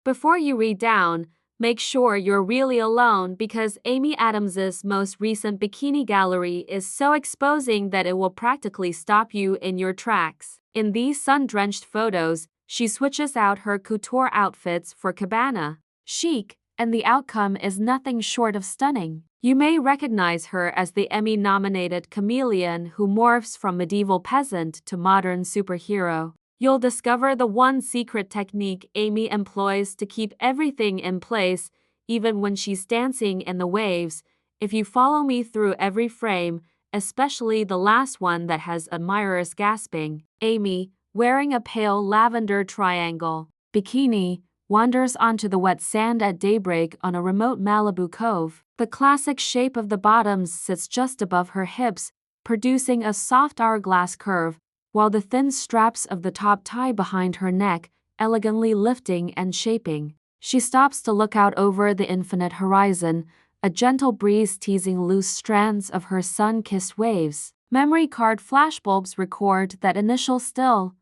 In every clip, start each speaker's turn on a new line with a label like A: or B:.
A: Before you read down, make sure you're really alone because Amy Adams's most recent bikini gallery is so exposing that it will practically stop you in your tracks. In these sun-drenched photos, she switches out her couture outfits for cabana chic, and the outcome is nothing short of stunning. You may recognize her as the Emmy-nominated chameleon who morphs from medieval peasant to modern superhero. You'll discover the one secret technique Amy employs to keep everything in place, even when she's dancing in the waves, if you follow me through every frame, especially the last one that has admirers gasping. Amy, wearing a pale lavender triangle bikini, wanders onto the wet sand at daybreak on a remote Malibu cove. The classic shape of the bottoms sits just above her hips, producing a soft hourglass curve, while the thin straps of the top tie behind her neck, elegantly lifting and shaping. She stops to look out over the infinite horizon, a gentle breeze teasing loose strands of her sun-kissed waves. Memory card flashbulbs record that initial still.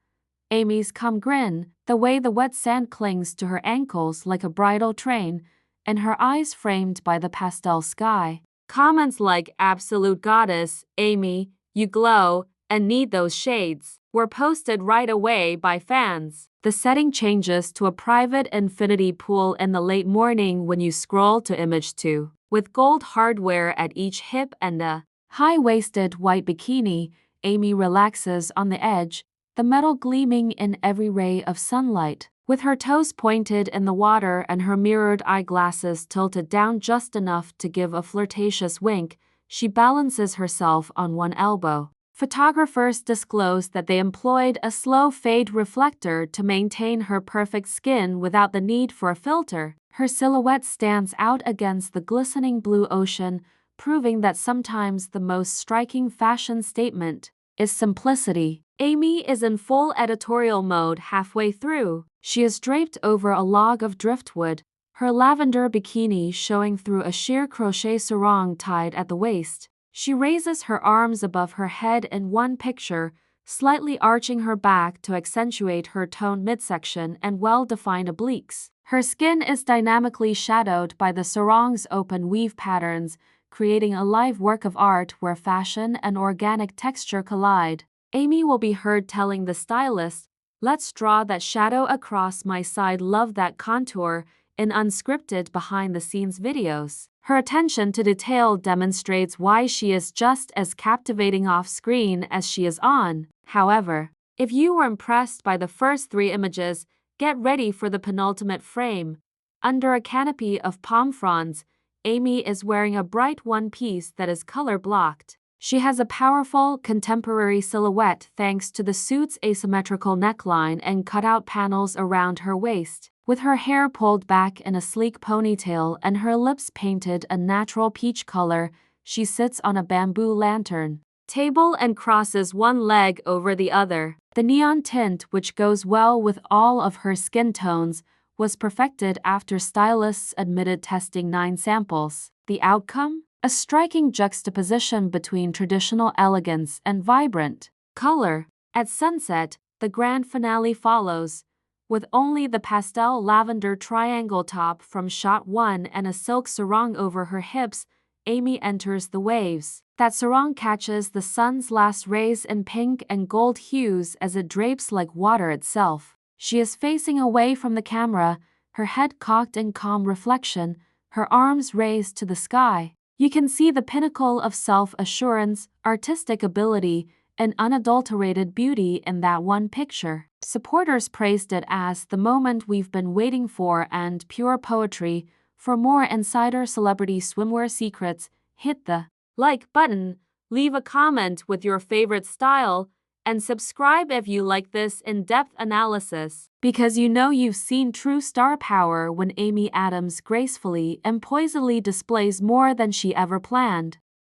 A: Amy's calm grin, the way the wet sand clings to her ankles like a bridal train, and her eyes framed by the pastel sky. Comments like "Absolute Goddess," "Amy, you glow," and "Need those shades" were posted right away by fans. The setting changes to a private infinity pool in the late morning when you scroll to image 2. With gold hardware at each hip and a high-waisted white bikini, Amy relaxes on the edge, the metal gleaming in every ray of sunlight. With her toes pointed in the water and her mirrored eyeglasses tilted down just enough to give a flirtatious wink, she balances herself on one elbow. Photographers disclosed that they employed a slow fade reflector to maintain her perfect skin without the need for a filter. Her silhouette stands out against the glistening blue ocean, proving that sometimes the most striking fashion statement is simplicity. Amy is in full editorial mode halfway through. She is draped over a log of driftwood, her lavender bikini showing through a sheer crochet sarong tied at the waist. She raises her arms above her head in one picture, slightly arching her back to accentuate her toned midsection and well-defined obliques. Her skin is dynamically shadowed by the sarong's open weave patterns, creating a live work of art where fashion and organic texture collide. Amy will be heard telling the stylist, "Let's draw that shadow across my side, love that contour," in unscripted behind-the-scenes videos. Her attention to detail demonstrates why she is just as captivating off-screen as she is on. However, if you were impressed by the first 3 images, get ready for the penultimate frame. Under a canopy of palm fronds, Amy is wearing a bright one-piece that is color-blocked. She has a powerful, contemporary silhouette thanks to the suit's asymmetrical neckline and cutout panels around her waist. With her hair pulled back in a sleek ponytail and her lips painted a natural peach color, she sits on a bamboo lantern table and crosses one leg over the other. The neon tint, which goes well with all of her skin tones, was perfected after stylists admitted testing 9 samples. The outcome? A striking juxtaposition between traditional elegance and vibrant color. At sunset, the grand finale follows, with only the pastel lavender triangle top from shot 1 and a silk sarong over her hips. Amy enters the waves. That sarong catches the sun's last rays in pink and gold hues as it drapes like water itself. She is facing away from the camera, her head cocked in calm reflection, her arms raised to the sky. You can see the pinnacle of self-assurance, artistic ability, and unadulterated beauty in that one picture. Supporters praised it as the moment we've been waiting for and pure poetry. For more insider celebrity swimwear secrets, hit the like button, leave a comment with your favorite style, and subscribe if you like this in-depth analysis, because you know you've seen true star power when Amy Adams gracefully and poisedly displays more than she ever planned.